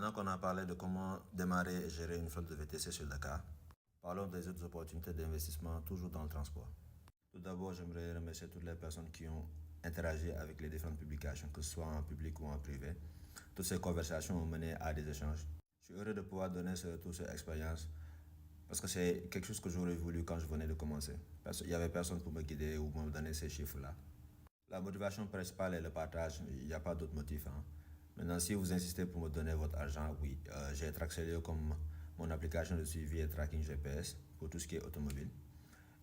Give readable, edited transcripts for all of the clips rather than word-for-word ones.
Maintenant qu'on a parlé de comment démarrer et gérer une flotte de VTC sur Dakar, parlons des autres opportunités d'investissement toujours dans le transport. Tout d'abord, j'aimerais remercier toutes les personnes qui ont interagi avec les différentes publications, que ce soit en public ou en privé. Toutes ces conversations ont mené à des échanges. Je suis heureux de pouvoir donner ce retour sur expérience parce que c'est quelque chose que j'aurais voulu quand je venais de commencer. Il n'y avait personne pour me guider ou me donner ces chiffres-là. La motivation principale est le partage, il n'y a pas d'autre motif. Maintenant, si vous insistez pour me donner votre argent, oui, j'ai Traxelio comme mon application de suivi et tracking GPS pour tout ce qui est automobile.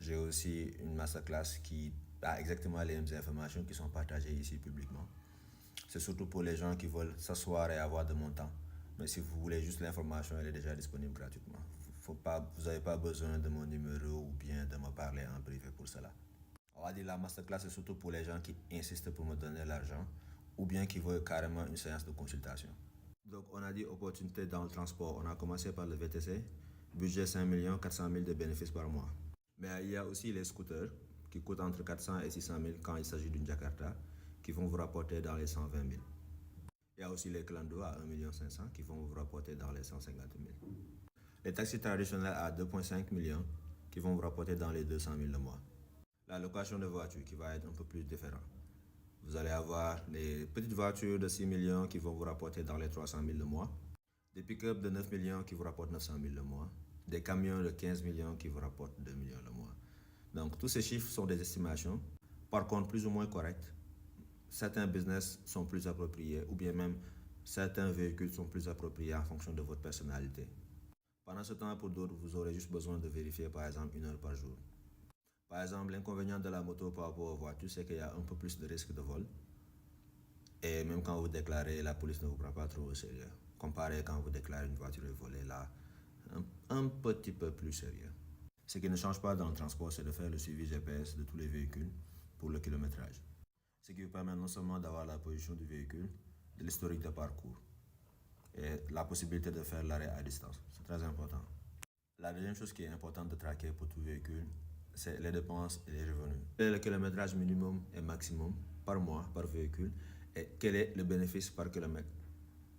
J'ai aussi une masterclass qui a exactement les mêmes informations qui sont partagées ici publiquement. C'est surtout pour les gens qui veulent s'asseoir et avoir de mon temps. Mais si vous voulez juste l'information, elle est déjà disponible gratuitement. Vous n'avez pas besoin de mon numéro ou bien de me parler en privé pour cela. On va dire la masterclass est surtout pour les gens qui insistent pour me donner l'argent ou bien qui veulent carrément une séance de consultation. Donc on a dit opportunité dans le transport. On a commencé par le VTC, budget 5 400 000 de bénéfices par mois. Mais il y a aussi les scooters qui coûtent entre 400 et 600 000 quand il s'agit d'une Jakarta qui vont vous rapporter dans les 120 000. Il y a aussi les clando à 1,5 million qui vont vous rapporter dans les 150 000. Les taxis traditionnels à 2,5 millions qui vont vous rapporter dans les 200 000 le mois. La location de voitures qui va être un peu plus différent. Vous allez avoir les petites voitures de 6 millions qui vont vous rapporter dans les 300 000 le mois. Des pick-up de 9 millions qui vous rapportent 900 000 le mois. Des camions de 15 millions qui vous rapportent 2 millions le mois. Donc tous ces chiffres sont des estimations, par contre plus ou moins correctes. Certains business sont plus appropriés ou bien même certains véhicules sont plus appropriés en fonction de votre personnalité. Pendant ce temps, pour d'autres, vous aurez juste besoin de vérifier par exemple 1 heure par jour. Par exemple, l'inconvénient de la moto par rapport aux voitures, c'est qu'il y a un peu plus de risque de vol. Et même quand vous déclarez, la police ne vous prend pas trop au sérieux. Comparé quand vous déclarez une voiture volée, là, un petit peu plus sérieux. Ce qui ne change pas dans le transport, c'est de faire le suivi GPS de tous les véhicules pour le kilométrage. Ce qui vous permet non seulement d'avoir la position du véhicule, de l'historique de parcours et la possibilité de faire l'arrêt à distance. C'est très important. La deuxième chose qui est importante de traquer pour tout véhicule, c'est les dépenses et les revenus. Quel est le kilométrage minimum et maximum par mois, par véhicule, et quel est le bénéfice par kilomètre.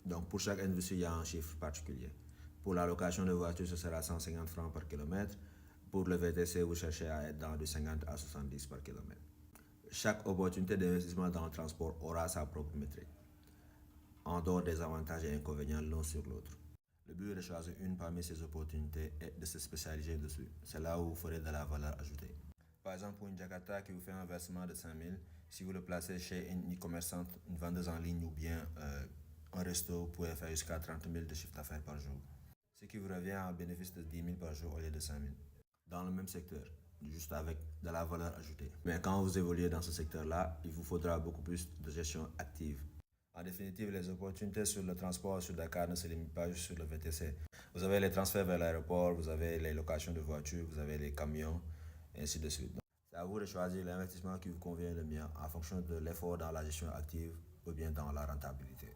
Donc pour chaque industrie, il y a un chiffre particulier. Pour la location de voiture, ce sera 150 francs par kilomètre. Pour le VTC, vous cherchez à être dans de 50 à 70 par kilomètre. Chaque opportunité d'investissement dans le transport aura sa propre métrique, en dehors des avantages et inconvénients l'un sur l'autre. Le but est de choisir une parmi ces opportunités et de se spécialiser dessus. C'est là où vous ferez de la valeur ajoutée. Par exemple, pour une Jakarta qui vous fait un versement de 5 000, si vous le placez chez une e-commerçante, une vendeuse en ligne ou bien un resto, vous pouvez faire jusqu'à 30 000 de chiffre d'affaires par jour. Ce qui vous revient à un bénéfice de 10 000 par jour au lieu de 5 000. Dans le même secteur, juste avec de la valeur ajoutée. Mais quand vous évoluez dans ce secteur-là, il vous faudra beaucoup plus de gestion active. En définitive, les opportunités sur le transport sur Dakar ne se limitent pas juste sur le VTC. Vous avez les transferts vers l'aéroport, vous avez les locations de voitures, vous avez les camions, et ainsi de suite. C'est à vous de choisir l'investissement qui vous convient le mieux en fonction de l'effort dans la gestion active ou bien dans la rentabilité.